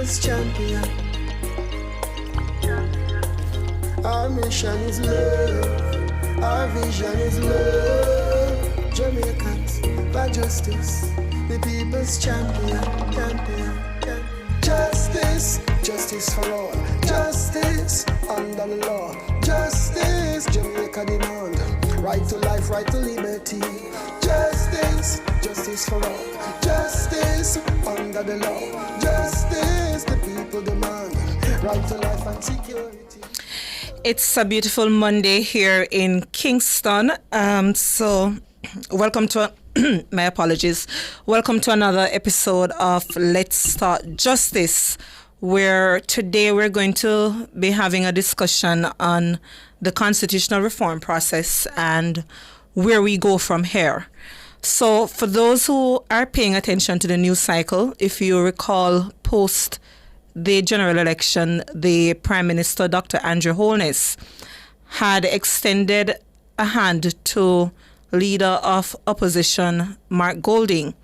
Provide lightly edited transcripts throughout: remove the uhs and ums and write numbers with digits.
people's champion. Our mission is love, our vision is love. Jamaicans for justice, the people's champion, champion, champion. Justice, justice for all. Justice under the law. Justice, Jamaica demand. Right to life, right to liberty. Justice, justice for all. Justice under the law. Justice, the people demand. Right to life and security. It's a beautiful Monday here in Kingston. So welcome to my apologies. Welcome to another episode of Let's Start Justice, where today we're going to be having a discussion on the constitutional reform process and where we go from here. So for those who are paying attention to the news cycle, if you recall, post the general election, the Prime Minister, Dr. Andrew Holness, had extended a hand to Leader of Opposition, Mark Golding,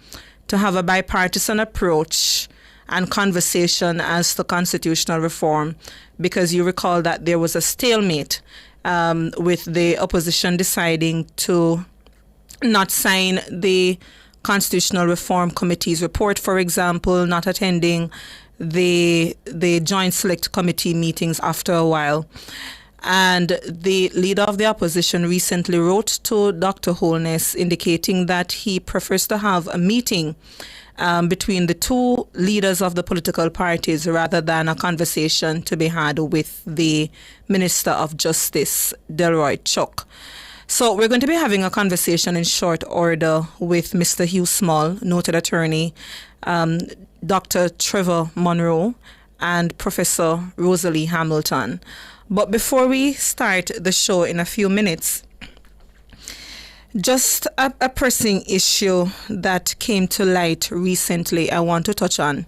to have a bipartisan approach and conversation as to constitutional reform, because you recall that there was a stalemate with the opposition deciding to not sign the Constitutional Reform Committee's report, for example, not attending the Joint Select Committee meetings after a while. And the leader of the opposition recently wrote to Dr. Holness indicating that he prefers to have a meeting between the two leaders of the political parties rather than a conversation to be had with the Minister of Justice, Delroy Chuck. So we're going to be having a conversation in short order with Mr. Hugh Small, noted attorney, Dr. Trevor Monroe, and Professor Rosalie Hamilton. But before we start the show in a few minutes, just a pressing issue that came to light recently I want to touch on.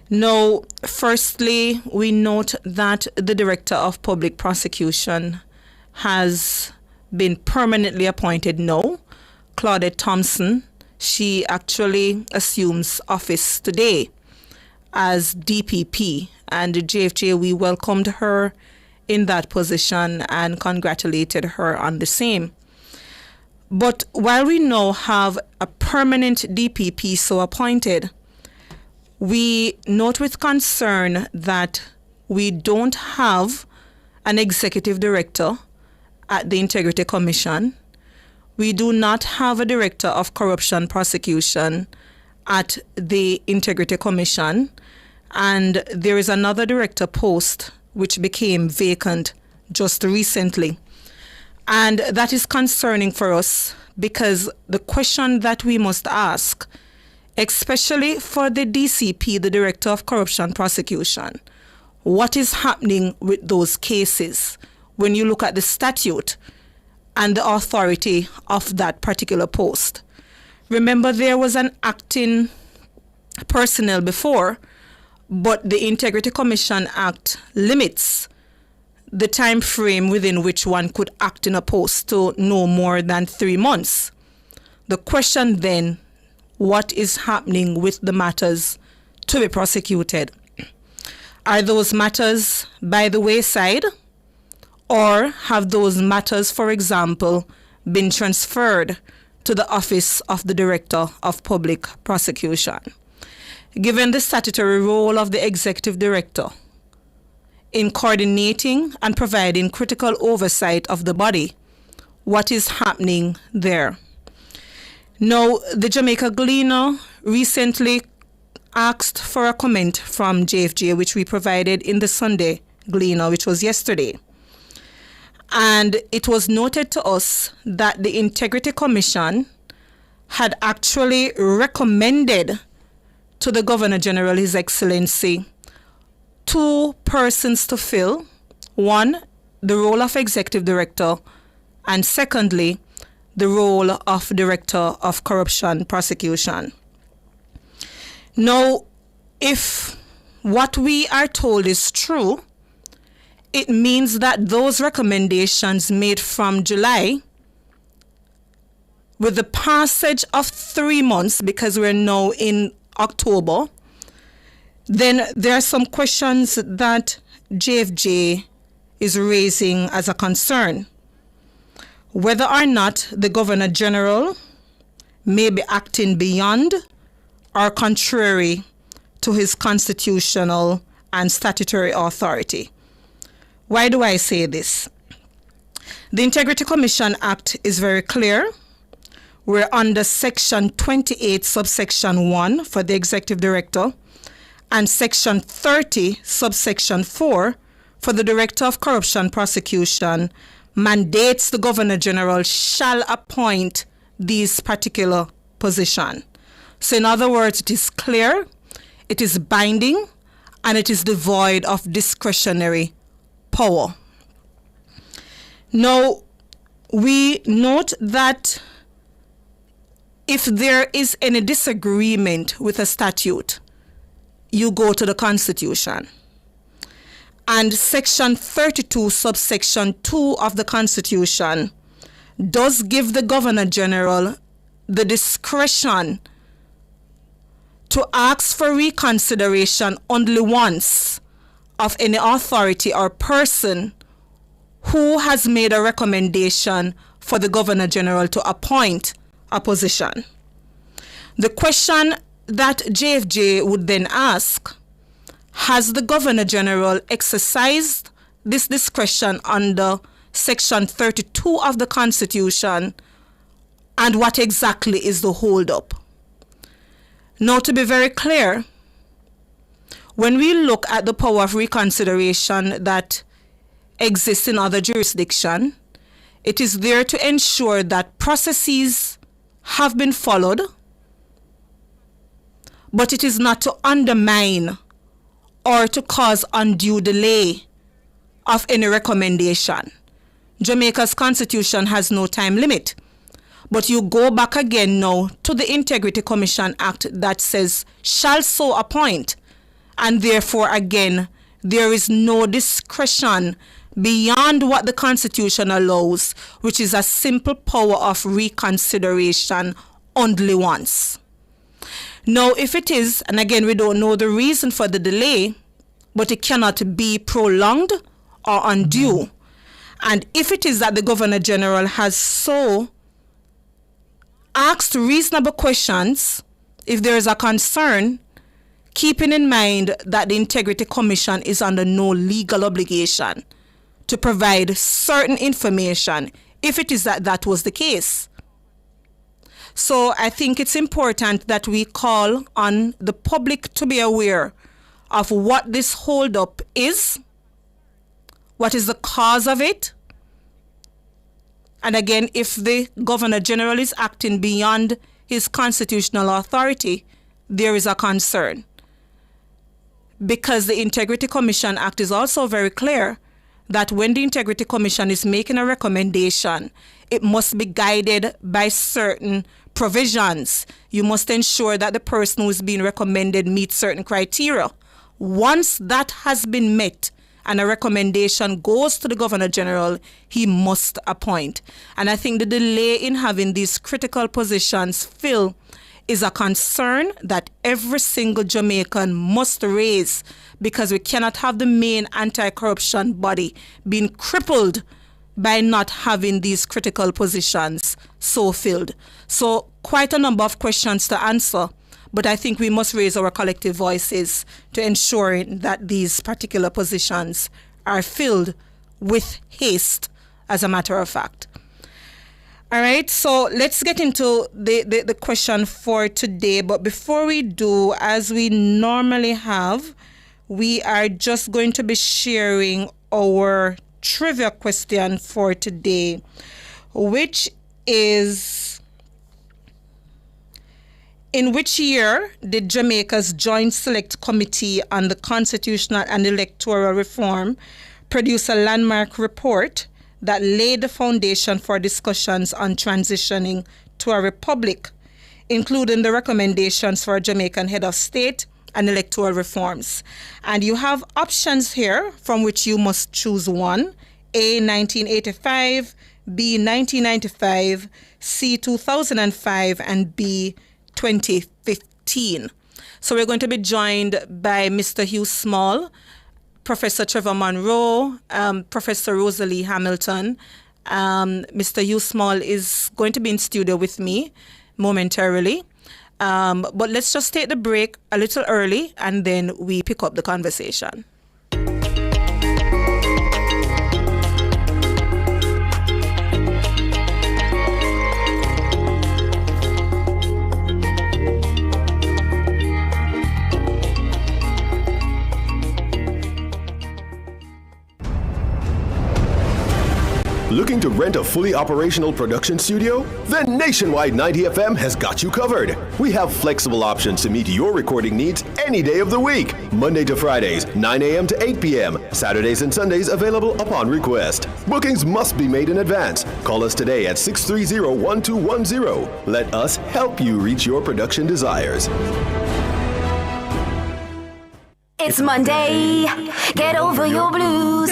Now, firstly, we note that the Director of Public Prosecution has been permanently appointed now, Claudette Thompson. She actually assumes office today as DPP, and the JFJ, we welcomed her in that position and congratulated her on the same. But while we now have a permanent DPP so appointed, we note with concern that we don't have an executive director at the Integrity Commission. We do not have a director of corruption prosecution at the Integrity Commission, and there is another director post which became vacant just recently. And that is concerning for us, because the question that we must ask, especially for the DCP, the Director of Corruption Prosecution, what is happening with those cases when you look at the statute and the authority of that particular post? Remember, there was an acting personnel before, but the Integrity Commission Act limits the time frame within which one could act in a post to no more than 3 months. The question then, what is happening with the matters to be prosecuted? Are those matters by the wayside, or have those matters, for example, been transferred to the Office of the Director of Public Prosecution? Given the statutory role of the Executive Director in coordinating and providing critical oversight of the body, what is happening there? Now, the Jamaica Gleaner recently asked for a comment from JFJ, which we provided in the Sunday Gleaner, which was yesterday. And it was noted to us that the Integrity Commission had actually recommended to the Governor General, His Excellency, 2 persons to fill. One, the role of Executive Director, and secondly, the role of Director of Corruption Prosecution. Now, if what we are told is true, it means that those recommendations made from July, with the passage of 3 months, because we're now in October, Then there are some questions that JFJ is raising as a concern. Whether or not the Governor General may be acting beyond or contrary to his constitutional and statutory authority. Why do I say this? The Integrity Commission Act is very clear. We're under Section 28, subsection 1 for the Executive Director, and Section 30, subsection 4 for the Director of Corruption Prosecution mandates the Governor General shall appoint these particular positions. So in other words, it is clear, it is binding, and it is devoid of discretionary power. Now, we note that if there is any disagreement with a statute, you go to the Constitution. And Section 32, subsection 2 of the Constitution does give the Governor General the discretion to ask for reconsideration only once of any authority or person who has made a recommendation for the Governor General to appoint a position. The question that JFJ would then ask, has the Governor General exercised this discretion under Section 32 of the Constitution, and what exactly is the holdup? Now, to be very clear, when we look at the power of reconsideration that exists in other jurisdictions, it is there to ensure that processes have been followed, but it is not to undermine or to cause undue delay of any recommendation. Jamaica's constitution has no time limit, but you go back again now to the Integrity Commission Act that says shall so appoint, and therefore again there is no discretion beyond what the Constitution allows, which is a simple power of reconsideration only once. Now, if it is, and again we don't know the reason for the delay, but it cannot be prolonged or undue. And if it is that the Governor General has so asked reasonable questions, if there is a concern, keeping in mind that the Integrity Commission is under no legal obligation to provide certain information, if it is that that was the case. So I think it's important that we call on the public to be aware of what this holdup is, what is the cause of it, and again, if the Governor General is acting beyond his constitutional authority, there is a concern. Because the Integrity Commission Act is also very clear that when the Integrity Commission is making a recommendation, it must be guided by certain provisions. You must ensure that the person who is being recommended meets certain criteria. Once that has been met and a recommendation goes to the Governor General, he must appoint. And I think the delay in having these critical positions filled is a concern that every single Jamaican must raise, because we cannot have the main anti-corruption body being crippled by not having these critical positions so filled. So quite a number of questions to answer, but I think we must raise our collective voices to ensuring that these particular positions are filled with haste, as a matter of fact. All right, so let's get into the question for today. But before we do, as we normally have, we are just going to be sharing our trivia question for today, which is, in which year did Jamaica's Joint Select Committee on the Constitutional and Electoral Reform produce a landmark report that laid the foundation for discussions on transitioning to a republic, including the recommendations for a Jamaican head of state and electoral reforms? And you have options here from which you must choose one: A, 1985, B, 1995, C, 2005, and B, 2015. So we're going to be joined by Mr. Hugh Small, Professor Trevor Monroe, Professor Rosalie Hamilton. Mr. Hugh Small is going to be in studio with me momentarily. But let's just take the break a little early and then we pick up the conversation. Looking to rent a fully operational production studio? Then Nationwide 90 FM has got you covered. We have flexible options to meet your recording needs any day of the week. Monday to Fridays, 9 a.m. to 8 p.m. Saturdays and Sundays available upon request. Bookings must be made in advance. Call us today at 630-1210. Let us help you reach your production desires. It's Monday. Get over your blues.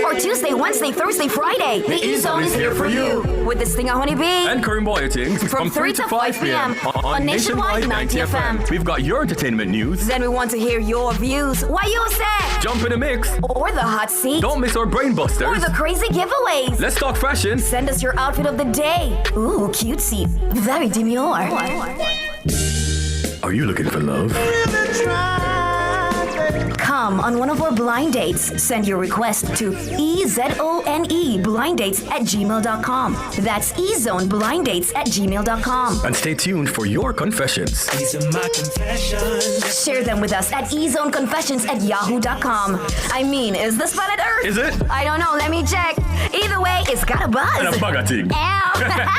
Or Tuesday, Wednesday, Thursday, Friday. The E-Zone is here for you. With the Stinger Honey Bee and Karim Boyatings from 3 to 5 p.m. on Nationwide 90 FM. We've got your entertainment news. Then we want to hear your views. What you say? Jump in the mix. Or the hot seat. Don't miss our brain busters. Or the crazy giveaways. Let's talk fashion. Send us your outfit of the day. Ooh, cutesy. Very demure. Are you looking for love? Come on one of our blind dates. Send your request to ezone blinddates@gmail.com. That's ezoneblinddates@gmail.com. And stay tuned for your confessions. These are my confessions. Share them with us at ezoneconfessions@yahoo.com. I mean, is this planet Earth? Is it? I don't know. Let me check. Either way, it's got a buzz. And a bugger thing. Ow! Ow!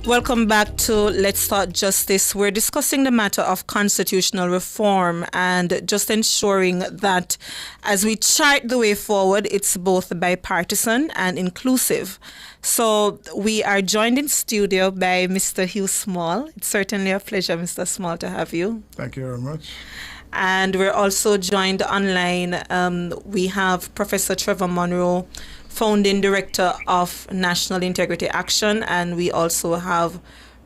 Welcome back to Let's Talk Justice. We're discussing the matter of constitutional reform and just ensuring that as we chart the way forward, it's both bipartisan and inclusive. So we are joined in studio by Mr. Hugh Small. It's certainly a pleasure, Mr. Small, to have you. Thank you very much. And we're also joined online. We have Professor Trevor Monroe, founding director of National Integrity Action, and we also have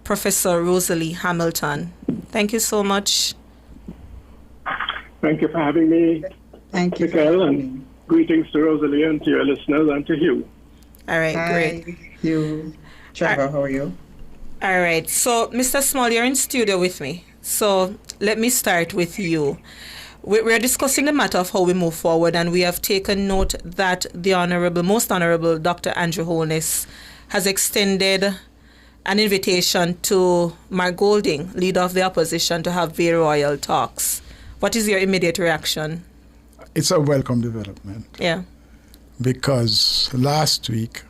Professor Rosalie Hamilton. Thank you so much. Thank you for having me. Thank you. Mikhail, and greetings to Rosalie and to your listeners and to Hugh. All right, Hi, great. Hugh. Trevor, how are you? All right, so Mr. Small, you're in studio with me. So let me start with you. We're discussing the matter of how we move forward, and we have taken note that the Most Honorable Dr. Andrew Holness has extended an invitation to Mark Golding, leader of the opposition, to have very royal talks. What is your immediate reaction? It's a welcome development. Yeah. Because last week,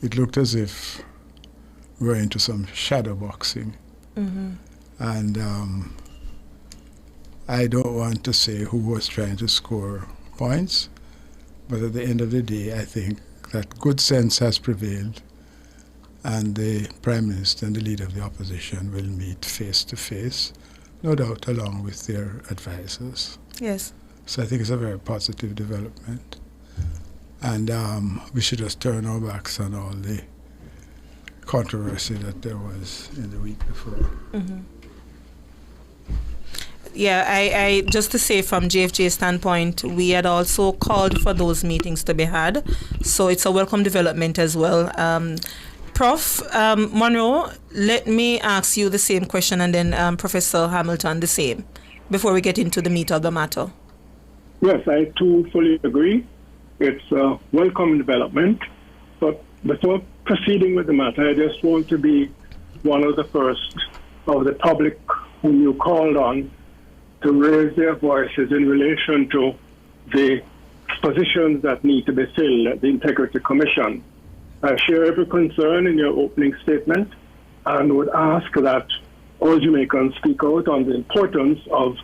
it looked as if we were into some shadow boxing. Mm-hmm. And I don't want to say who was trying to score points, but at the end of the day, I think that good sense has prevailed, and the Prime Minister and the leader of the opposition will meet face to face, no doubt along with their advisors. Yes. So I think it's a very positive development. And we should just turn our backs on all the controversy that there was in the week before. Mm-hmm. Yeah, I just to say from JFJ's standpoint, we had also called for those meetings to be had. So it's a welcome development as well. Prof. Monroe, let me ask you the same question, and then Professor Hamilton the same, before we get into the meat of the matter. Yes, I too fully agree. It's a welcome development. But before proceeding with the matter, I just want to be one of the first of the public whom you called on to raise their voices in relation to the positions that need to be filled at the Integrity Commission. I share every concern in your opening statement and would ask that all Jamaicans speak out on the importance of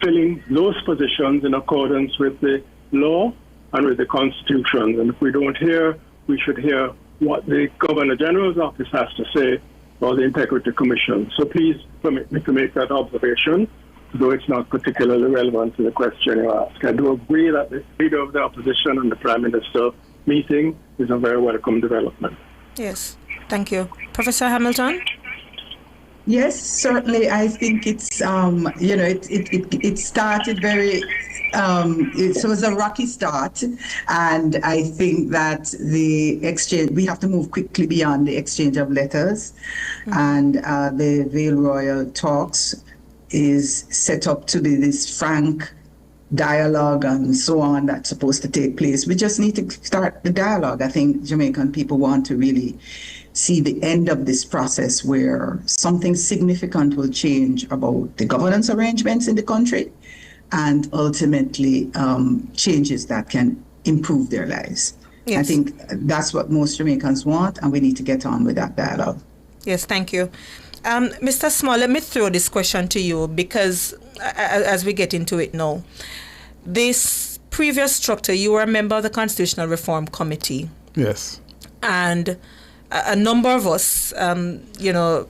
filling those positions in accordance with the law and with the Constitution. And if we don't hear, we should hear what the Governor General's office has to say about the Integrity Commission. So please permit me to make that observation, though it's not particularly relevant to the question you ask. I do agree that the Leader of the Opposition and the Prime Minister meeting is a very welcome development. Yes, thank you. Professor Hamilton? Yes, certainly. I think it's it started very. It was a rocky start, and I think that the exchange. We have to move quickly beyond the exchange of letters, and the Vale Royal talks is set up to be this frank dialogue and so on that's supposed to take place. We just need to start the dialogue. I think Jamaican people want to really see the end of this process where something significant will change about the governance arrangements in the country and ultimately changes that can improve their lives. Yes. I think that's what most Jamaicans want, and we need to get on with that dialogue. Yes, thank you. Mr. Small, let me throw this question to you because as we get into it now, this previous structure, you were a member of the Constitutional Reform Committee. Yes. And a number of us,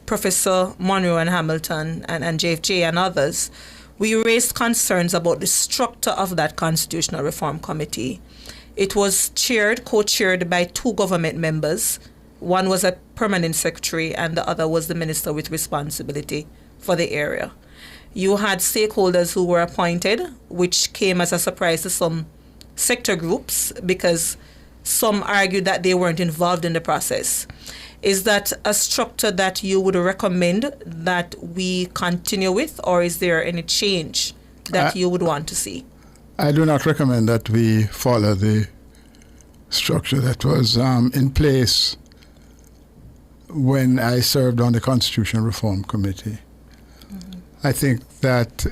Professor Monroe and Hamilton and JFJ and others, we raised concerns about the structure of that Constitutional Reform Committee. It was co-chaired by two government members. One was a permanent secretary and the other was the minister with responsibility for the area. You had stakeholders who were appointed, which came as a surprise to some sector groups because some argued that they weren't involved in the process. Is that a structure that you would recommend that we continue with, or is there any change that you would want to see? I do not recommend that we follow the structure that was in place when I served on the Constitutional Reform Committee. I think that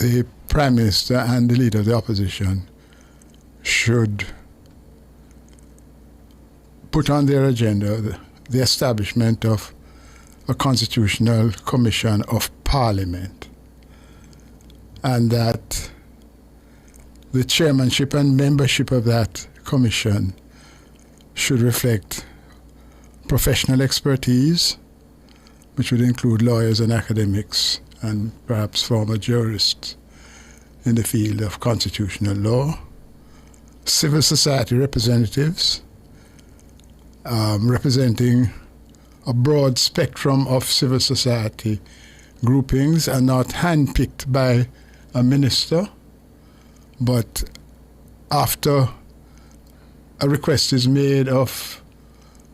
the Prime Minister and the Leader of the Opposition should put on their agenda the establishment of a Constitutional Commission of Parliament, and that the chairmanship and membership of that commission should reflect professional expertise, which would include lawyers and academics and perhaps former jurists in the field of constitutional law, civil society representatives representing a broad spectrum of civil society groupings and not handpicked by a minister, but after a request is made of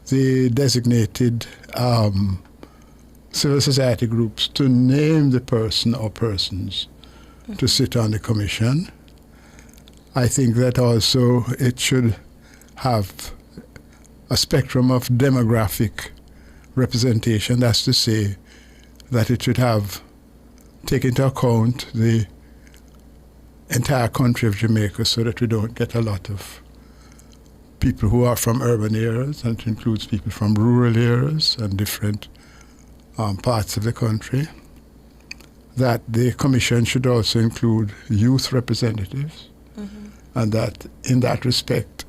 the designated civil society groups to name the person or persons to sit on the commission. I think that also it should have a spectrum of demographic representation. That's to say that it should take into account the entire country of Jamaica so that we don't get a lot of people who are from urban areas, and it includes people from rural areas and different parts of the country. That the commission should also include youth representatives, and that in that respect,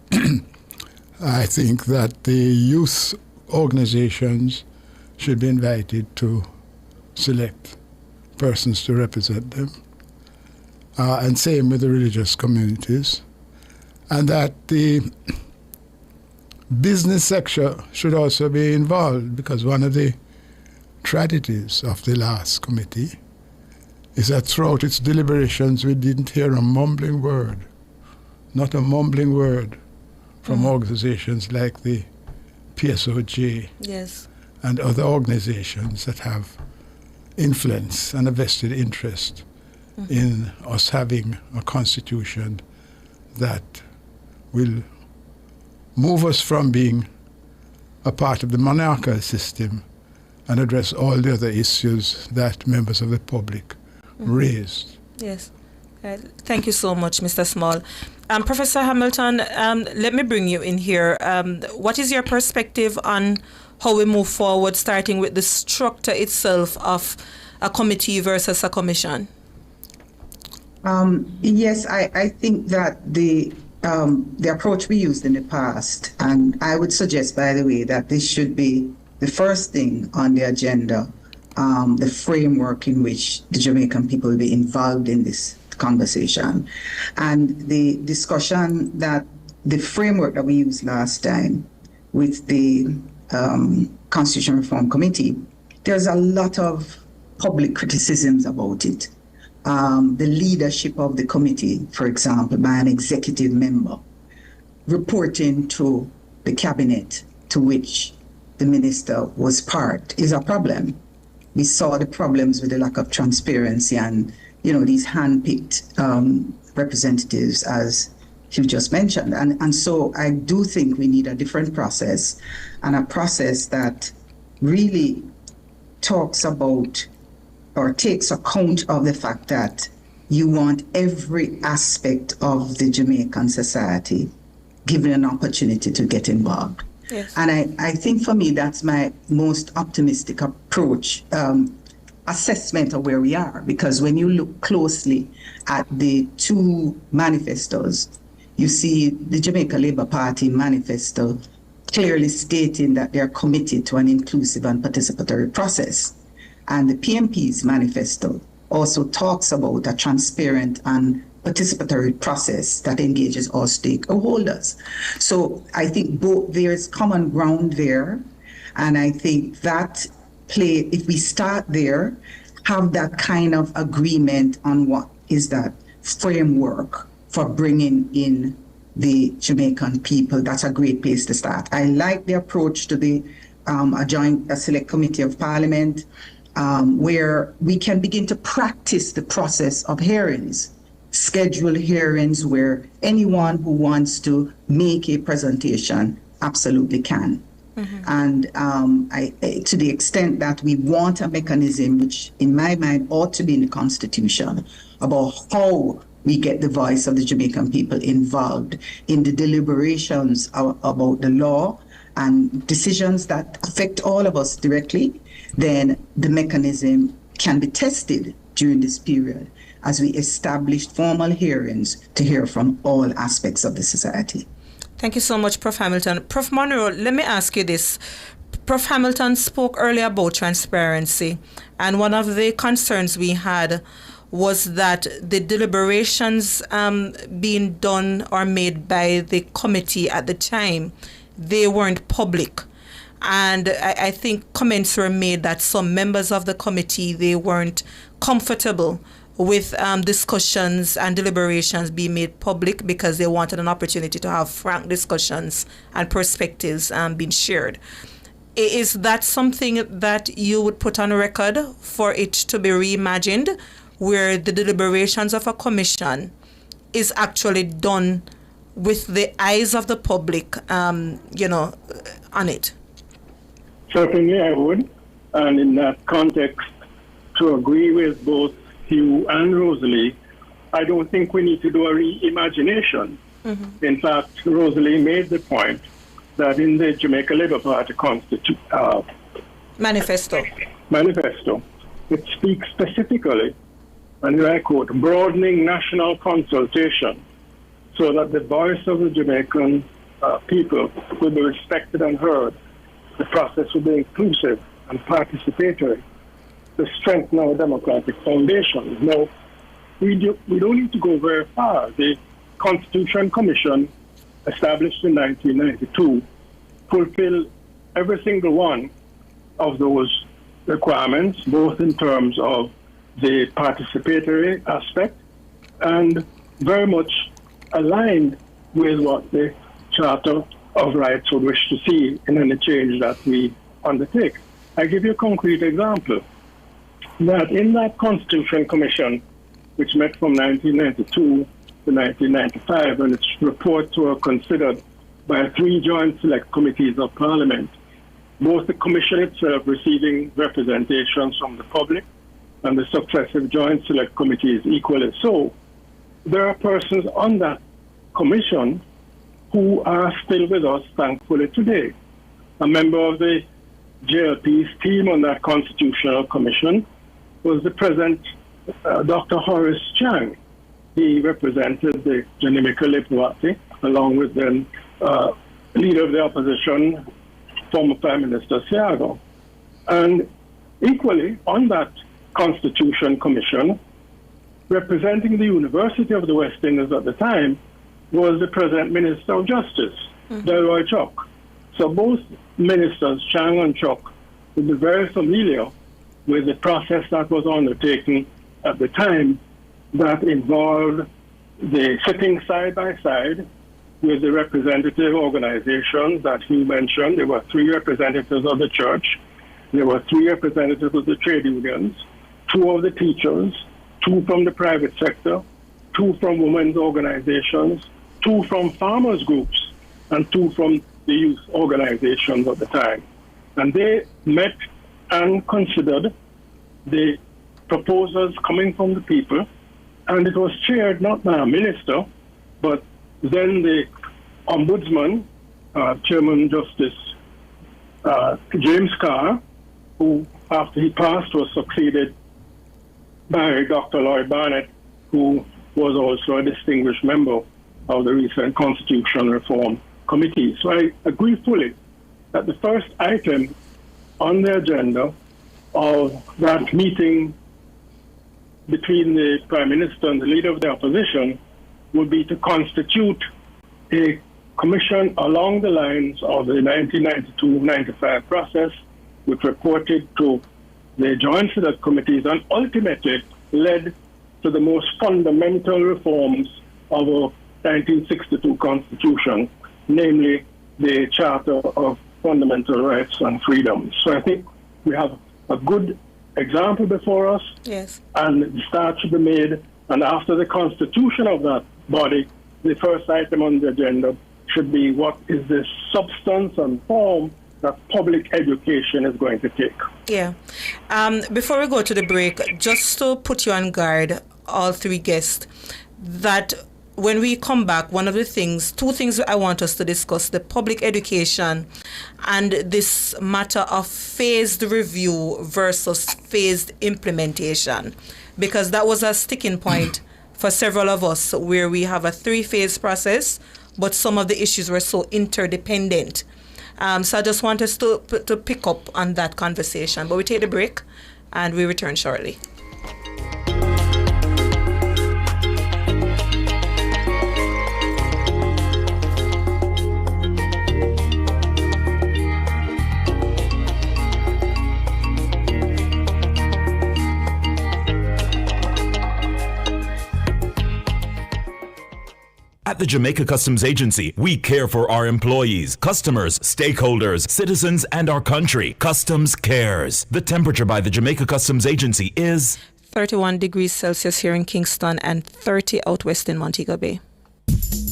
I think that the youth organizations should be invited to select persons to represent them, and same with the religious communities, and that the business sector should also be involved, because one of the tragedies of the last committee is that throughout its deliberations we didn't hear a mumbling word, not a mumbling word from organizations like the PSOJ and other organizations that have influence and a vested interest in us having a constitution that will move us from being a part of the monarchical system and address all the other issues that members of the public raised. Yes. Thank you so much, Mr. Small. Professor Hamilton, let me bring you in here. What is your perspective on how we move forward, starting with the structure itself of a committee versus a commission? Yes, I think that the approach we used in the past, and I would suggest, by the way, that this should be the first thing on the agenda, the framework in which the Jamaican people will be involved in this conversation. And the discussion that the framework that we used last time with the Constitution Reform Committee, there's a lot of public criticisms about it. The leadership of the committee, for example, by an executive member, reporting to the cabinet to which the minister was part, is a problem. We saw the problems with the lack of transparency and, these hand-picked representatives, as you just mentioned. And so I do think we need a different process, and a process that really talks about or takes account of the fact that you want every aspect of the Jamaican society given an opportunity to get involved. Yes. And I think for me, that's my most optimistic approach, assessment of where we are. Because when you look closely at the two manifestos, you see the Jamaica Labour Party manifesto clearly stating that they are committed to an inclusive and participatory process. And the PMP's manifesto also talks about a transparent and participatory process that engages all stakeholders. So I think there's common ground there. And I think that if we start there, have that kind of agreement on what is that framework for bringing in the Jamaican people, that's a great place to start. I like the approach to the a select committee of parliament, where we can begin to practice the process of hearings, schedule hearings where anyone who wants to make a presentation absolutely can. And to the extent that we want a mechanism, which in my mind ought to be in the Constitution, about how we get the voice of the Jamaican people involved in the deliberations about the law and decisions that affect all of us directly, then the mechanism can be tested during this period as we establish formal hearings to hear from all aspects of the society. Thank you so much, Prof. Hamilton. Prof. Monroe, let me ask you this. Prof. Hamilton spoke earlier about transparency, and one of the concerns we had was that the deliberations being done or made by the committee at the time, they weren't public. And I think comments were made that some members of the committee, they weren't comfortable with discussions and deliberations being made public because they wanted an opportunity to have frank discussions and perspectives being shared. Is that something that you would put on record for it to be reimagined, where the deliberations of a commission is actually done with the eyes of the public, on it? Certainly I would. And in that context, to agree with both Hugh and Rosalie, I don't think we need to do a reimagination. In fact, Rosalie made the point that in the Jamaica Labour Party manifesto, it speaks specifically, and I quote, broadening national consultation so that the voice of the Jamaican people will be respected and heard. The process will be inclusive and participatory to strengthen our democratic foundations. Now, we don't need to go very far. The Constitution Commission, established in 1992, fulfilled every single one of those requirements, both in terms of the participatory aspect and very much aligned with what the Charter of Rights would wish to see in any change that we undertake. I give you a concrete example. That in that Constitution Commission, which met from 1992 to 1995, and its reports were considered by 3 joint select committees of Parliament, both the commission itself receiving representations from the public and the successive joint select committees equally so. There are persons on that commission who are still with us, thankfully, today. A member of the JLP's team on that constitutional commission was the present Dr. Horace Chang. He represented the Jamaica Labour Party, along with the leader of the opposition, former Prime Minister Siago. And equally, on that Constitution Commission, representing the University of the West Indies at the time, was the present Minister of Justice, Delroy Chuck. So both ministers, Chang and Chuck, would be very familiar with the process that was undertaken at the time that involved the sitting side by side with the representative organizations that you mentioned. There were 3 representatives of the church. There were 3 representatives of the trade unions, 2 of the teachers, 2 from the private sector, 2 from women's organizations, 2 from farmers groups, and 2 from the youth organizations at the time. And they met and considered the proposals coming from the people, and it was chaired not by a minister, but then the ombudsman, Chairman Justice James Carr, who after he passed was succeeded by Dr. Lloyd Barnett, who was also a distinguished member of the recent Constitutional Reform Committee. So I agree fully that the first item on the agenda of that meeting between the Prime Minister and the Leader of the Opposition would be to constitute a commission along the lines of the 1992-95 process, which reported to the Joint Select Committees and ultimately led to the most fundamental reforms of our 1962 Constitution, namely the Charter of Fundamental Rights and Freedoms. So I think we have a good example before us, yes, and the start should be made. And after the constitution of that body, the first item on the agenda should be what is the substance and form that public education is going to take. Yeah. Before we go to the break, just to put you on guard, all 3 guests, that when we come back, one of the things, 2 things I want us to discuss, the public education and this matter of phased review versus phased implementation, because that was a sticking point for several of us where we have a 3-phase process, but some of the issues were so interdependent. So I just want us to pick up on that conversation. But we take the break and we return shortly. At the Jamaica Customs Agency, we care for our employees, customers, stakeholders, citizens, and our country. Customs cares. The temperature by the Jamaica Customs Agency is 31 degrees Celsius here in Kingston and 30 out west in Montego Bay.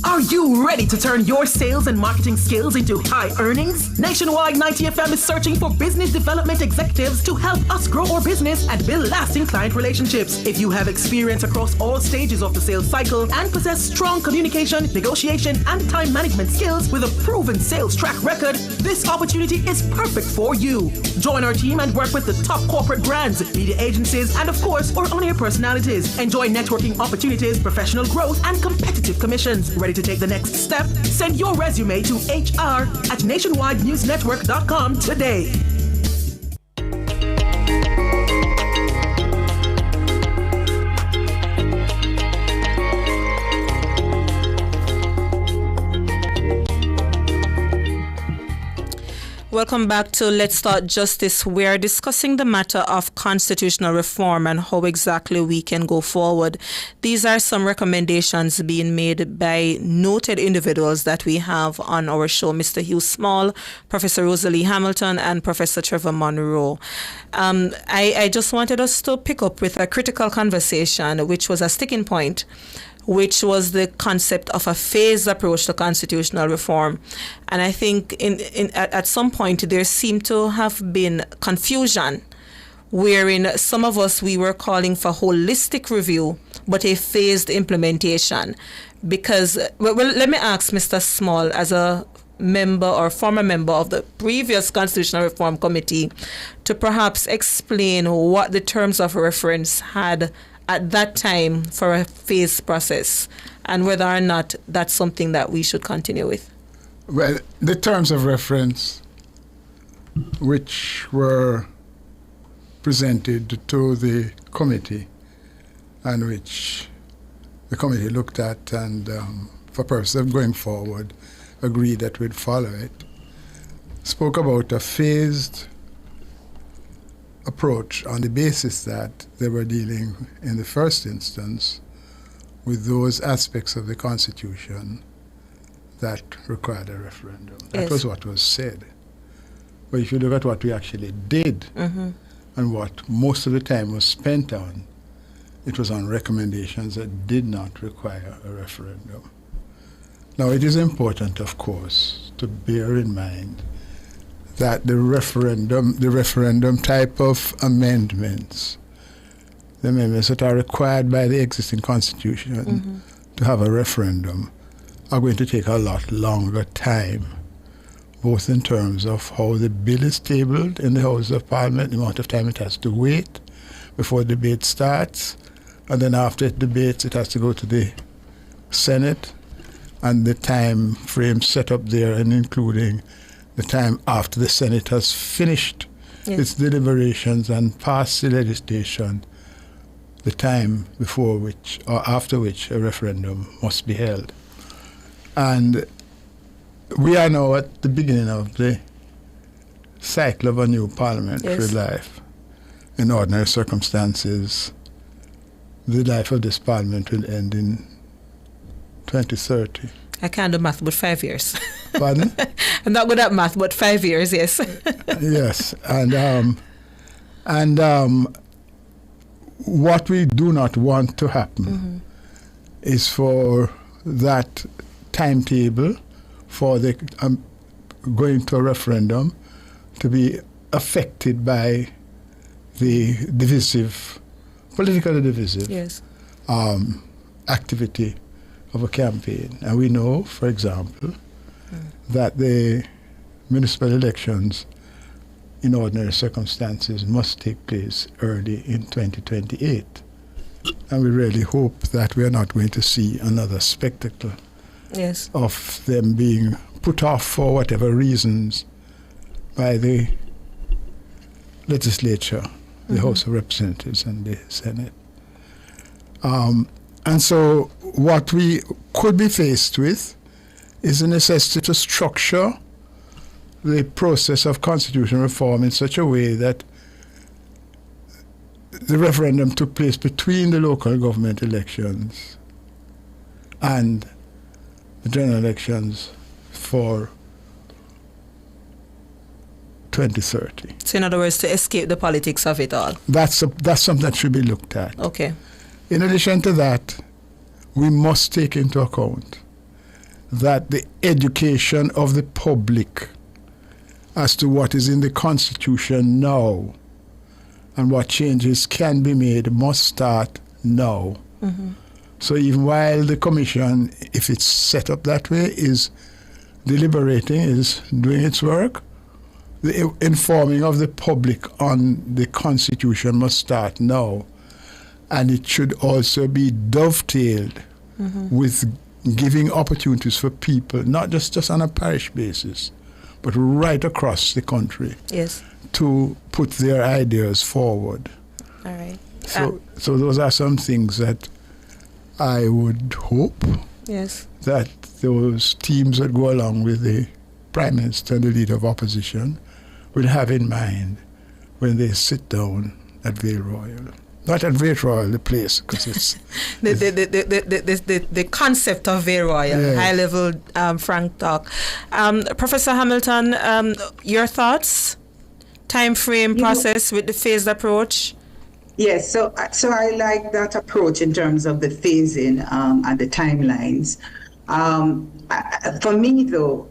Are you ready to turn your sales and marketing skills into high earnings? Nationwide 90 FM is searching for business development executives to help us grow our business and build lasting client relationships. If you have experience across all stages of the sales cycle and possess strong communication, negotiation, and time management skills with a proven sales track record, this opportunity is perfect for you. Join our team and work with the top corporate brands, media agencies, and of course, our on-air personalities. Enjoy networking opportunities, professional growth, and competitive commissions. Ready to take the next step? Send your resume to hr@nationwidenewsnetwork.com today. Welcome back to Let's Start Justice. We are discussing the matter of constitutional reform and how exactly we can go forward. These are some recommendations being made by noted individuals that we have on our show, Mr. Hugh Small, Professor Rosalie Hamilton, and Professor Trevor Monroe. I just wanted us to pick up with a critical conversation, which was a sticking point which was the concept of a phased approach to constitutional reform. And I think at some point there seemed to have been confusion, wherein some of us, we were calling for holistic review, but a phased implementation. Because, well, let me ask Mr. Small, as a member or former member of the previous Constitutional Reform Committee, to perhaps explain what the terms of reference had at that time for a phased process, and whether or not that's something that we should continue with. Well, the terms of reference which were presented to the committee and which the committee looked at and for purpose of going forward agreed that we'd follow it, spoke about a phased approach on the basis that they were dealing in the first instance with those aspects of the Constitution that required a referendum. That Yes. was what was said. But if you look at what we actually did and what most of the time was spent on, it was on recommendations that did not require a referendum. Now, it is important, of course, to bear in mind that the referendum type of amendments, the amendments that are required by the existing Constitution to have a referendum, are going to take a lot longer time, both in terms of how the bill is tabled in the House of Parliament, the amount of time it has to wait before the debate starts, and then after it debates, it has to go to the Senate, and the time frame set up there, and including the time after the Senate has finished its deliberations and passed the legislation, the time before which or after which a referendum must be held. And we are now at the beginning of the cycle of a new parliamentary life. In ordinary circumstances, the life of this parliament will end in 2030. I can't do math, but 5 years. Pardon? I'm not good at math, but 5 years, yes. Yes, and what we do not want to happen is for that timetable for the going to a referendum to be affected by the politically divisive activity of a campaign. And we know, for example, that the municipal elections in ordinary circumstances must take place early in 2028. And we really hope that we are not going to see another spectacle of them being put off for whatever reasons by the legislature, the House of Representatives and the Senate. And so what we could be faced with is the necessity to structure the process of constitutional reform in such a way that the referendum took place between the local government elections and the general elections for 2030. So in other words, to escape the politics of it all. That's something that should be looked at. Okay. In addition to that, we must take into account that the education of the public as to what is in the Constitution now and what changes can be made must start now. So even while the Commission, if it's set up that way, is deliberating, is doing its work, the informing of the public on the Constitution must start now. And it should also be dovetailed with giving opportunities for people, not just on a parish basis, but right across the country to put their ideas forward. All right. So those are some things that I would hope that those teams that go along with the Prime Minister and the Leader of Opposition will have in mind when they sit down at Vale Royal. Not at Vale Royal, the place, because it's the concept of Vale Royal, high level frank talk. Professor Hamilton, your thoughts? Time frame process with the phased approach? Yes, so I like that approach in terms of the phasing and the timelines. For me, though,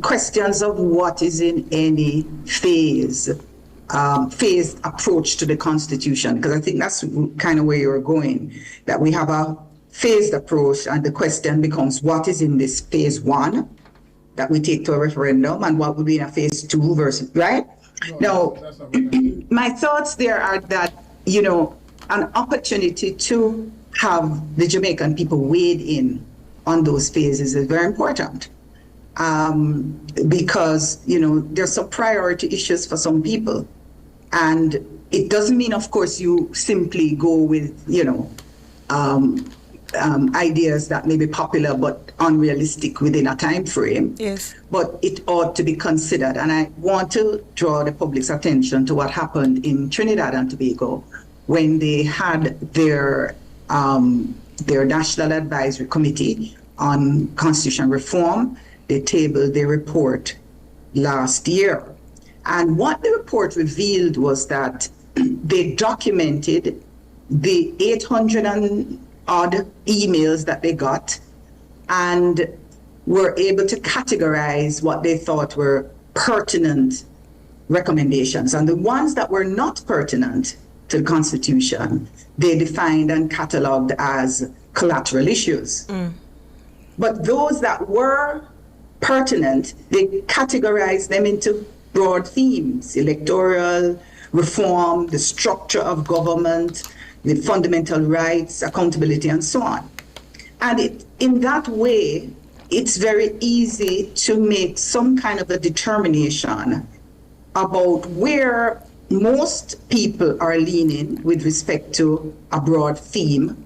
questions of what is in any phased approach to the Constitution, because I think that's kind of where you're going, that we have a phased approach, and the question becomes what is in this phase one that we take to a referendum, and what would be in a phase two versus, right? Now, my thoughts there are that, an opportunity to have the Jamaican people weighed in on those phases is very important. Because, there's some priority issues for some people. And it doesn't mean, of course, you simply go with, ideas that may be popular but unrealistic within a time frame. Yes. But it ought to be considered. And I want to draw the public's attention to what happened in Trinidad and Tobago when they had their National Advisory Committee on Constitution Reform. They tabled their report last year. And what the report revealed was that they documented the 800 and odd emails that they got and were able to categorize what they thought were pertinent recommendations. And the ones that were not pertinent to the Constitution, they defined and cataloged as collateral issues. But those that were pertinent, they categorized them into broad themes: electoral reform, the structure of government, the fundamental rights, accountability, and so on. And in that way, it's very easy to make some kind of a determination about where most people are leaning with respect to a broad theme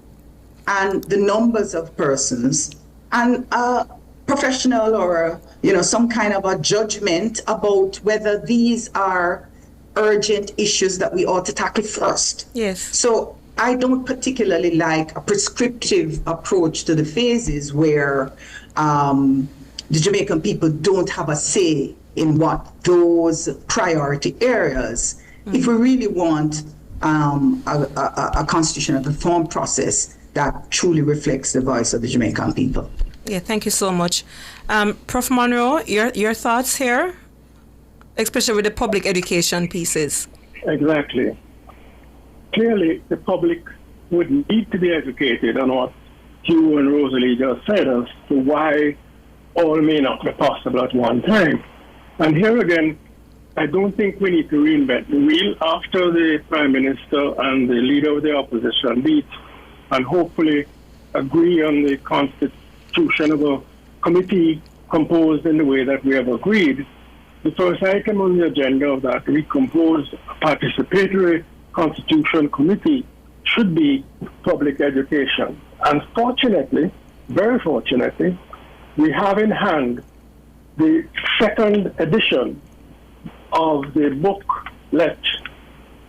and the numbers of persons, and a professional or some kind of a judgment about whether these are urgent issues that we ought to tackle first. Yes. So I don't particularly like a prescriptive approach to the phases where the Jamaican people don't have a say in what those priority areas. If we really want a constitutional reform process that truly reflects the voice of the Jamaican people. Yeah, thank you so much. Prof. Monroe, your thoughts here, especially with the public education pieces? Exactly. Clearly, the public would need to be educated on what Hugh and Rosalie just said as to why all may not be possible at one time. And here again, I don't think we need to reinvent the wheel after the Prime Minister and the leader of the opposition meet and hopefully agree on the constitution of a committee composed in the way that we have agreed. The first item on the agenda of that recomposed participatory constitution committee should be public education. And fortunately, very fortunately, we have in hand the second edition of the booklet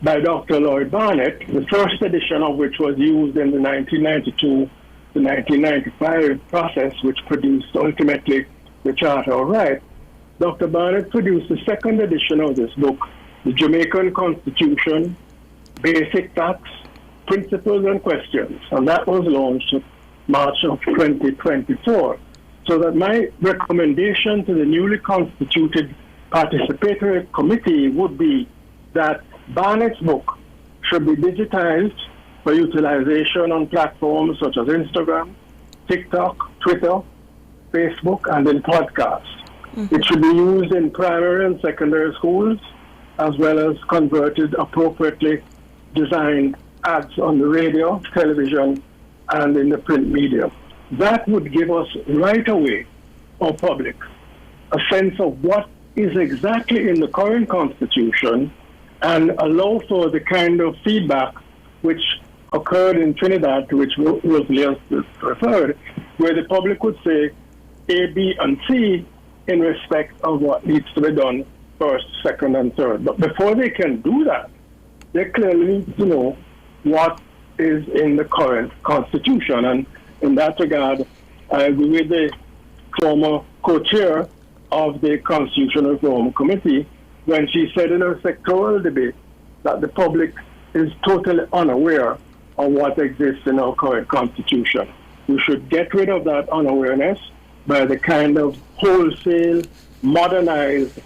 by Dr. Lloyd Barnett, the first edition of which was used in the 1992 to 1995 process, which produced ultimately the Charter of Rights. Dr. Barnett produced the second edition of this book, The Jamaican Constitution, Basic Facts, Principles and Questions, and that was launched in March of 2024. So that my recommendation to the newly constituted participatory committee would be that Barnett's book should be digitized for utilization on platforms such as Instagram, TikTok, Twitter, Facebook, and in podcasts. It should be used in primary and secondary schools, as well as converted appropriately designed ads on the radio, television, and in the print media. That would give us right away, our public, a sense of what is exactly in the current Constitution and allow for the kind of feedback which occurred in Trinidad, to which Rosalie referred, where the public would say A, B, and C in respect of what needs to be done first, second, and third. But before they can do that, they clearly need to know what is in the current Constitution. And in that regard, I agree with the former co-chair of the Constitutional Reform Committee when she said in her sectoral debate that the public is totally unaware of what exists in our current constitution. We should get rid of that unawareness by the kind of wholesale, modernized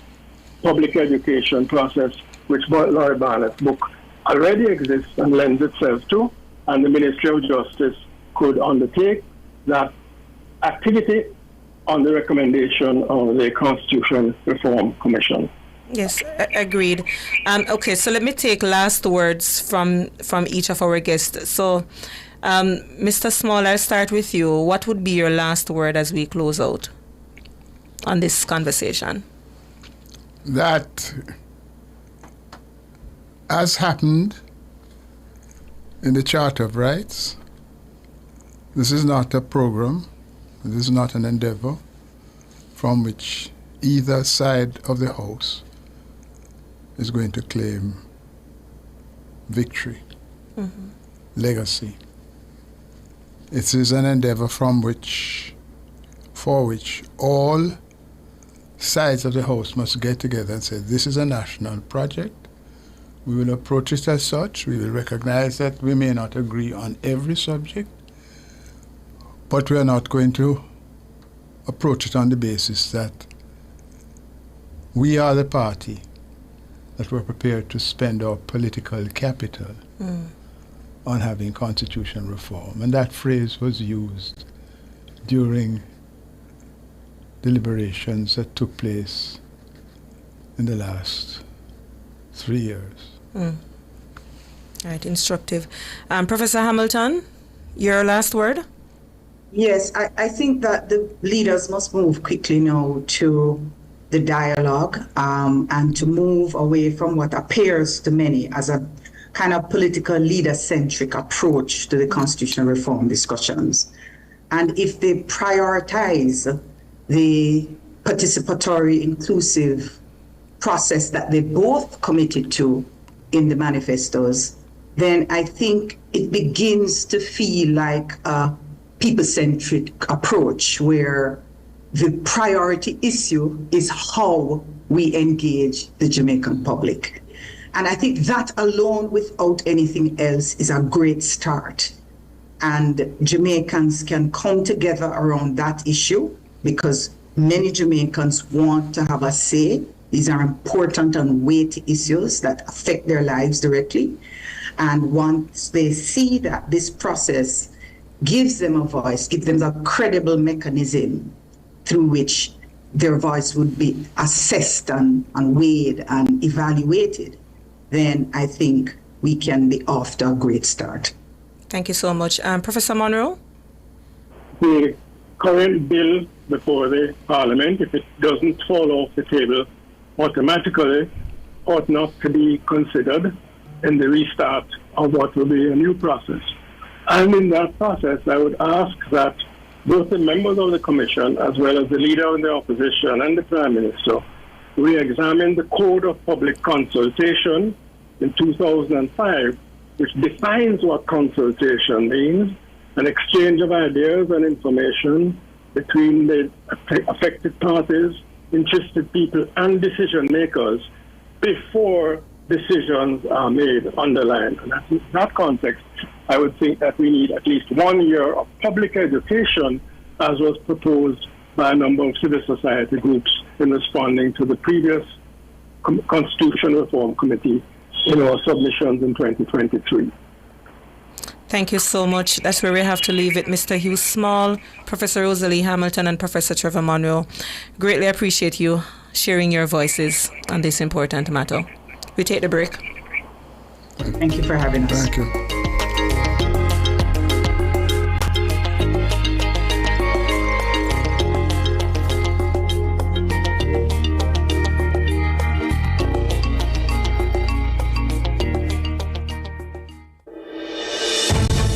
public education process which Laurie Barnett's book already exists and lends itself to, and the Ministry of Justice could undertake that activity on the recommendation of the Constitution Reform Commission. Yes, agreed. Okay, so let me take last words from each of our guests. So, Mr. Small, I'll start with you. What would be your last word as we close out on this conversation? That, as happened in the Charter of Rights, this is not a program, this is not an endeavor from which either side of the House is going to claim victory, legacy. It is an endeavor for which all sides of the House must get together and say, this is a national project. We will approach it as such. We will recognize that we may not agree on every subject, but we are not going to approach it on the basis that we are the party that were prepared to spend our political capital on having constitutional reform. And that phrase was used during deliberations that took place in the last 3 years. All right, instructive. Professor Hamilton, your last word? Yes, I think that the leaders must move quickly now to the dialogue and to move away from what appears to many as a kind of political leader-centric approach to the constitutional reform discussions. And if they prioritize the participatory, inclusive process that they both committed to in the manifestos, then I think it begins to feel like a people-centric approach where the priority issue is how we engage the Jamaican public. And I think that alone, without anything else, is a great start. And Jamaicans can come together around that issue because many Jamaicans want to have a say. These are important and weighty issues that affect their lives directly. And once they see that this process gives them a voice, gives them a credible mechanism through which their voice would be assessed and weighed and evaluated, then I think we can be off to a great start. Thank you so much. Professor Monroe? The current bill before the Parliament, if it doesn't fall off the table automatically, ought not to be considered in the restart of what will be a new process. And in that process, I would ask that both the members of the Commission, as well as the Leader of the Opposition and the Prime Minister, re-examine the Code of Public Consultation in 2005, which defines what consultation means, an exchange of ideas and information between the affected parties, interested people, and decision makers before decisions are made underlined. And in that context, I would think that we need at least 1 year of public education, as was proposed by a number of civil society groups in responding to the previous Constitution Reform Committee in our submissions in 2023. Thank you so much. That's where we have to leave it. Mr. Hugh Small, Professor Rosalie Hamilton, and Professor Trevor Monroe. Greatly appreciate you sharing your voices on this important matter. We take the break. Thank you for having us. Thank you.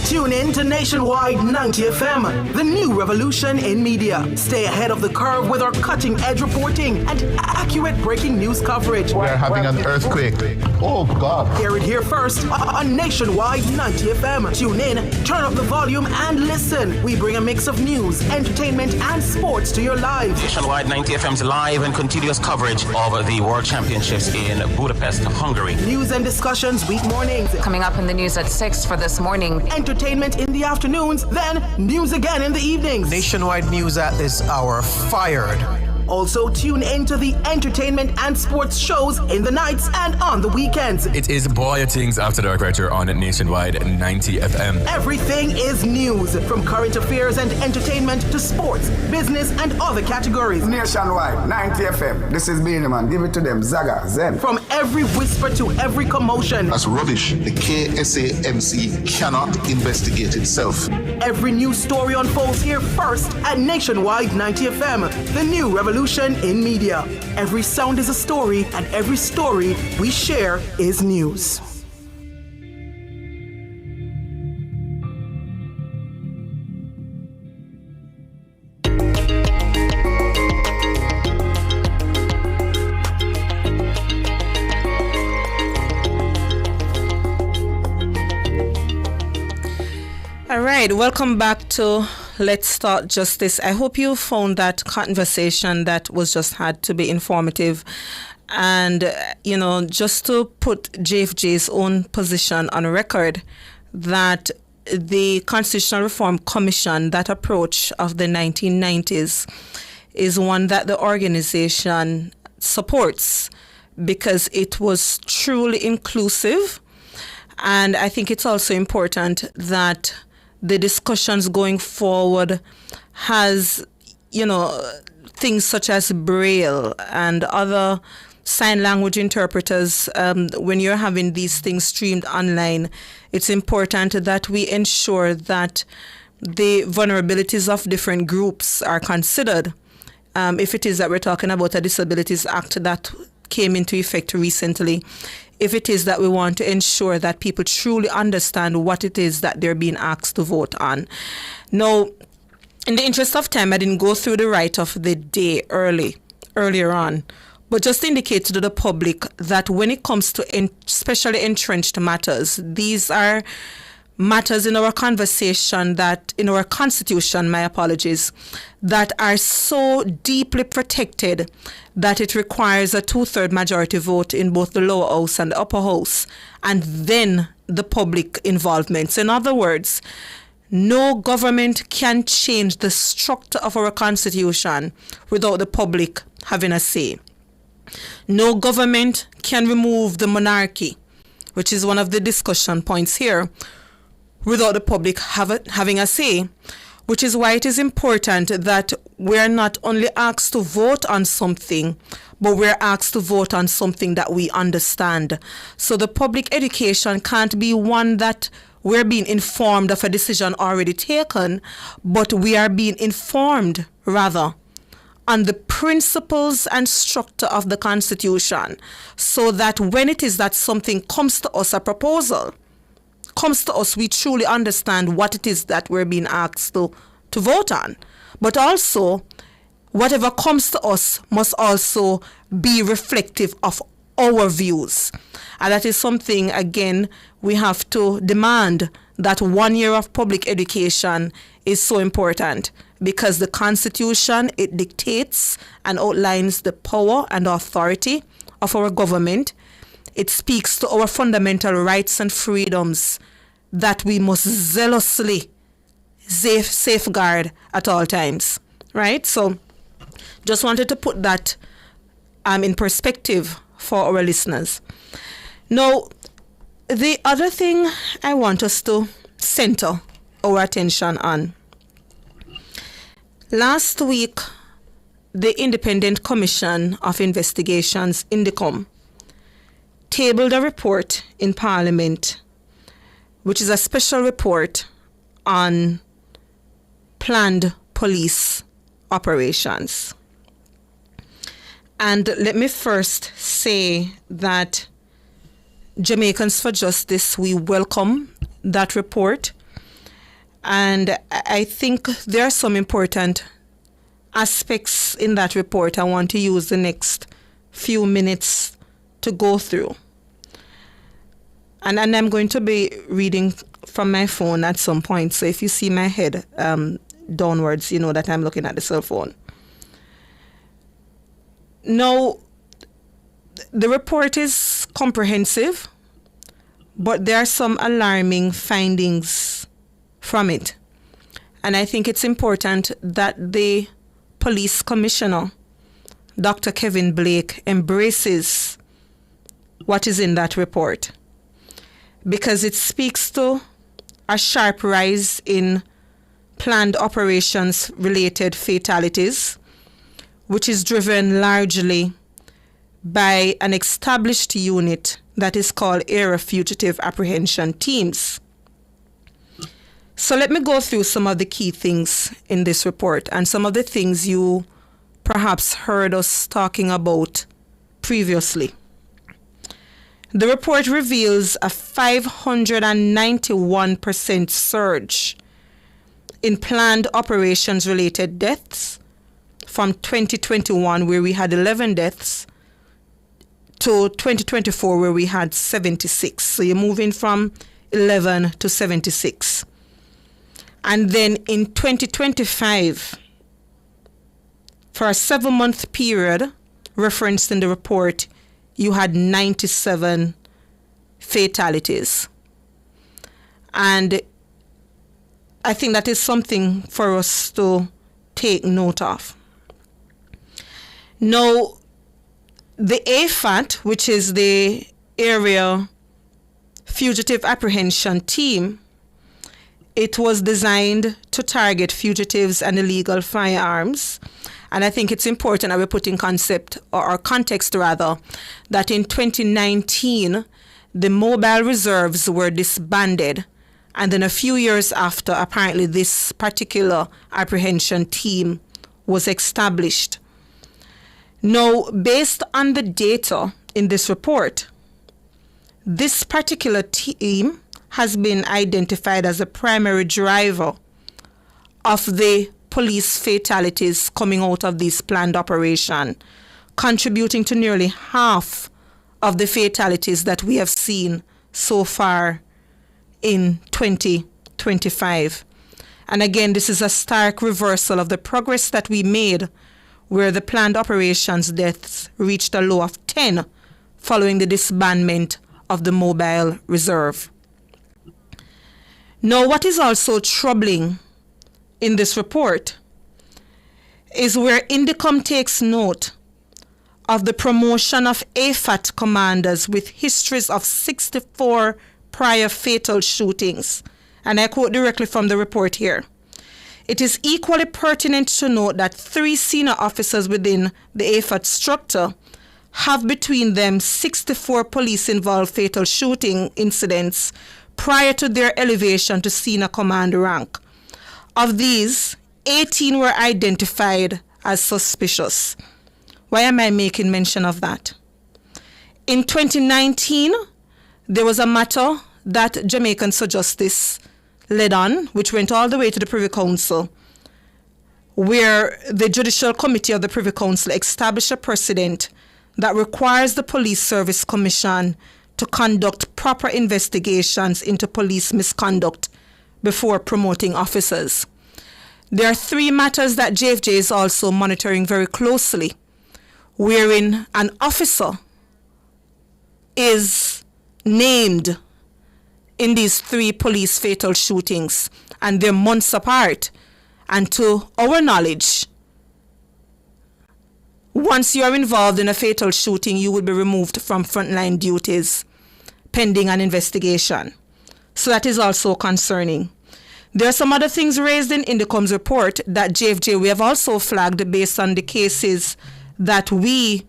Tune in to Nation Nationwide 90 FM, the new revolution in media. Stay ahead of the curve with our cutting-edge reporting and accurate breaking news coverage. We're having an earthquake. Oh, God. Hear it here first on Nationwide 90 FM. Tune in, turn up the volume, and listen. We bring a mix of news, entertainment, and sports to your lives. Nationwide 90 FM's live and continuous coverage of the World Championships in Budapest, Hungary. News and discussions week mornings. Coming up in the news at 6 for this morning. Entertainment in the afternoons, then news again in the evenings. Nationwide news at this hour, fired. Also, tune into the entertainment and sports shows in the nights and on the weekends. It is Boy Things After Dark right here on Nationwide 90 FM. Everything is news, from current affairs and entertainment to sports, business, and other categories. Nationwide 90 FM. This is Beanie Man. Give it to them. Zaga, Zen. From every whisper to every commotion. That's rubbish. The KSAMC cannot investigate itself. Every news story unfolds here first at Nationwide 90 FM, the new revolution in media. Every sound is a story, and every story we share is news. All right, welcome back to Let's Start Justice. I hope you found that conversation that was just had to be informative. And, just to put JFJ's own position on record, that the Constitutional Reform Commission, that approach of the 1990s, is one that the organization supports because it was truly inclusive. And I think it's also important that the discussions going forward has, things such as Braille and other sign language interpreters. When you're having these things streamed online, it's important that we ensure that the vulnerabilities of different groups are considered. If it is that we're talking about a Disabilities Act that came into effect recently, if it is that we want to ensure that people truly understand what it is that they're being asked to vote on. Now, in the interest of time, I didn't go through the right of the day earlier on, but just indicate to the public that when it comes to especially entrenched matters, these are matters in our conversation in our constitution, that are so deeply protected that it requires a 2/3 majority vote in both the lower house and the upper house, and then the public involvement. So in other words, no government can change the structure of our constitution without the public having a say. No government can remove the monarchy, which is one of the discussion points here, without the public having a say, which is why it is important that we're not only asked to vote on something, but we're asked to vote on something that we understand. So the public education can't be one that we're being informed of a decision already taken, but we are being informed, rather, on the principles and structure of the Constitution, so that when it is that something comes to us, a proposal comes to us, we truly understand what it is that we're being asked to vote on. But also, whatever comes to us must also be reflective of our views. And that is something, again, we have to demand, that 1 year of public education is so important, because the Constitution, it dictates and outlines the power and authority of our government. It speaks to our fundamental rights and freedoms that we must zealously safeguard at all times, right? So just wanted to put that in perspective for our listeners. Now, the other thing I want us to center our attention on. Last week, the Independent Commission of Investigations, INDECOM, tabled a report in Parliament, which is a special report on planned police operations. And let me first say that Jamaicans for Justice, we welcome that report. And I think there are some important aspects in that report I want to use the next few minutes to go through. And I'm going to be reading from my phone at some point. So if you see my head downwards, you know that I'm looking at the cell phone. Now, the report is comprehensive, but there are some alarming findings from it. And I think it's important that the police commissioner, Dr. Kevin Blake, embraces what is in that report, because it speaks to a sharp rise in planned operations related fatalities, which is driven largely by an established unit that is called Area Fugitive Apprehension Teams. So let me go through some of the key things in this report and some of the things you perhaps heard us talking about previously. The report reveals a 591% surge in planned operations-related deaths from 2021, where we had 11 deaths, to 2024, where we had 76. So you're moving from 11 to 76. And then in 2025, for a 7-month period referenced in the report, you had 97 fatalities. And I think that is something for us to take note of. Now, the AFAT, which is the Area Fugitive Apprehension Team, it was designed to target fugitives and illegal firearms. And I think it's important that we put in context, that in 2019, the mobile reserves were disbanded. And then a few years after, apparently this particular apprehension team was established. Now, based on the data in this report, this particular team has been identified as a primary driver of the police fatalities coming out of this planned operation, contributing to nearly half of the fatalities that we have seen so far in 2025. And again, this is a stark reversal of the progress that we made, where the planned operations deaths reached a low of 10 following the disbandment of the mobile reserve. Now, what is also troubling in this report is where INDECOM takes note of the promotion of AFAT commanders with histories of 64 prior fatal shootings. And I quote directly from the report here. It is equally pertinent to note that 3 senior officers within the AFAT structure have between them 64 police-involved fatal shooting incidents prior to their elevation to senior command rank. Of these, 18 were identified as suspicious. Why am I making mention of that? In 2019, there was a matter that Jamaican Sir Justice led on, which went all the way to the Privy Council, where the Judicial Committee of the Privy Council established a precedent that requires the Police Service Commission to conduct proper investigations into police misconduct before promoting officers. There are 3 matters that JFJ is also monitoring very closely, wherein an officer is named in these 3 police fatal shootings, and they're months apart. And to our knowledge, once you are involved in a fatal shooting, you will be removed from frontline duties pending an investigation. So that is also concerning. There are some other things raised in INDECOM's report that JFJ we have also flagged based on the cases that we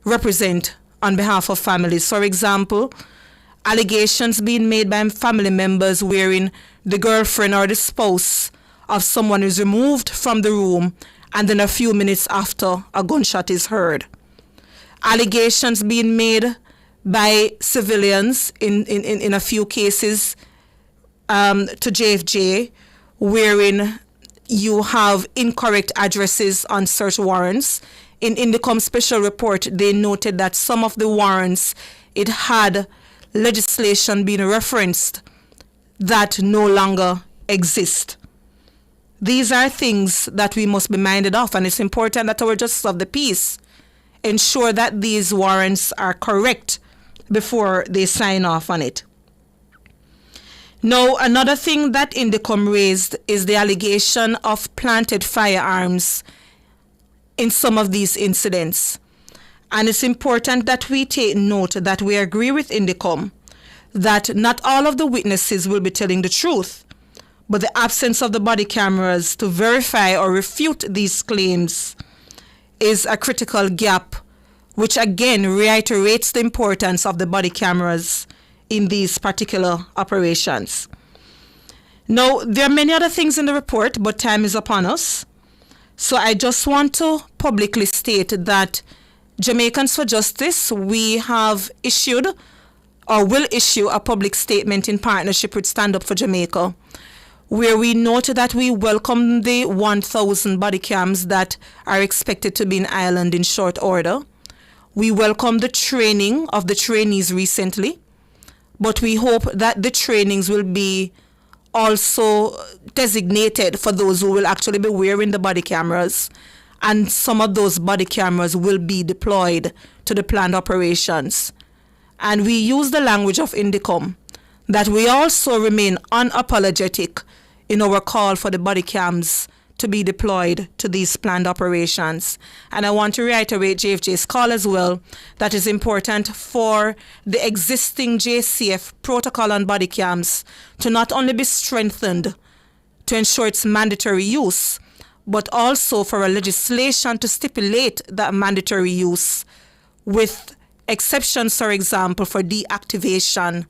represent on behalf of families. For example, allegations being made by family members wherein the girlfriend or the spouse of someone is removed from the room and then a few minutes after a gunshot is heard. Allegations being made by civilians in a few cases to JFJ, wherein you have incorrect addresses on search warrants. In INDECOM special report, they noted that some of the warrants, it had legislation being referenced that no longer exist. These are things that we must be minded of, and it's important that our justice of the peace ensure that these warrants are correct before they sign off on it. Now, another thing that INDECOM raised is the allegation of planted firearms in some of these incidents. And it's important that we take note that we agree with INDECOM that not all of the witnesses will be telling the truth, but the absence of the body cameras to verify or refute these claims is a critical gap, which again reiterates the importance of the body cameras in these particular operations. Now, there are many other things in the report, but time is upon us. So I just want to publicly state that Jamaicans for Justice, we have issued or will issue a public statement in partnership with Stand Up for Jamaica, where we note that we welcome the 1,000 body cams that are expected to be in Ireland in short order. We welcome the training of the trainees recently, but we hope that the trainings will be also designated for those who will actually be wearing the body cameras, and some of those body cameras will be deployed to the planned operations. And we use the language of INDECOM that we also remain unapologetic in our call for the body cams to be deployed to these planned operations. And I want to reiterate JFJ's call as well, that is important for the existing JCF protocol on body cams to not only be strengthened to ensure its mandatory use, but also for a legislation to stipulate that mandatory use with exceptions, for example, for deactivation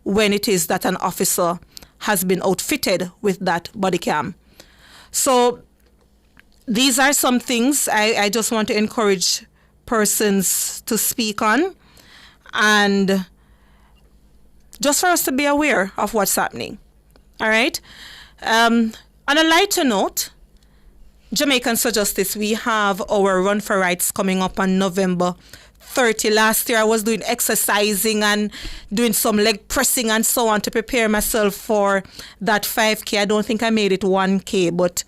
when it is that an officer has been outfitted with that body cam. So these are some things I just want to encourage persons to speak on, and just for us to be aware of what's happening. All right. On a lighter note, Jamaicans for Justice, we have our Run for Rights coming up on November 30. Last year I was doing exercising and doing some leg pressing and so on to prepare myself for that 5K. I don't think I made it 1K, but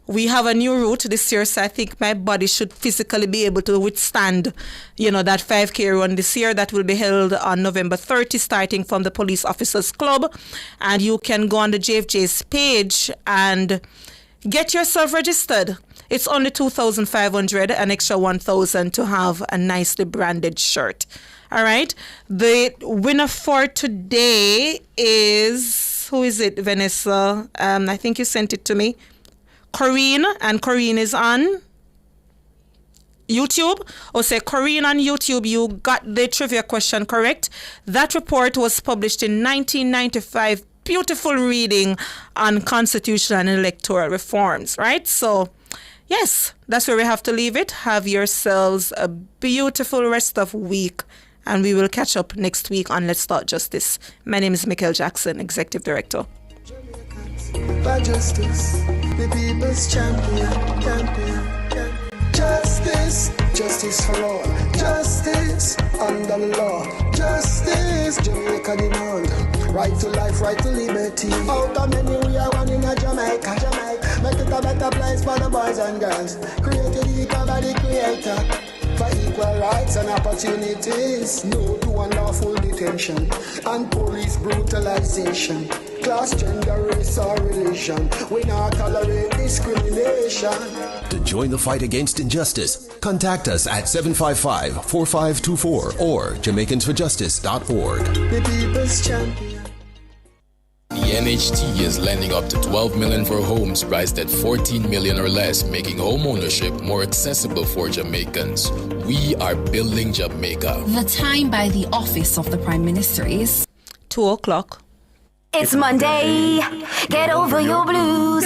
we have a new route this year, so I think my body should physically be able to withstand, that 5K run this year. That will be held on November 30, starting from the Police Officers Club. And you can go on the JFJ's page and get yourself registered. It's only $2,500, an extra $1,000 to have a nicely branded shirt. All right. The winner for today is, who is it, Vanessa? I think you sent it to me. Corrine, and Corrine is on YouTube. Or say Corrine on YouTube, you got the trivia question correct. That report was published in 1995. Beautiful reading on constitutional and electoral reforms, right? So, yes, that's where we have to leave it. Have yourselves a beautiful rest of week, and we will catch up next week on Let's Start Justice. My name is Michael Jackson, Executive Director. For justice, the people's champion. Justice, justice for all. Justice under the law. Justice, Jamaica demand. Right to life, right to liberty. Out of many we are one in a Jamaica. Make it a better place for the boys and girls. Created equal by the creator. For equal rights and opportunities. No to unlawful detention and police brutalization. Class, gender, race or religion. We not tolerate discrimination. To join the fight against injustice, contact us at 755-4524 or Jamaicans4Justice.org. The people's champion. The NHT is lending up to $12 million for homes priced at $14 million or less, making home ownership more accessible for Jamaicans. We are building Jamaica. The time by the Office of the Prime Minister is 2:00. It's Monday. Get over your blues.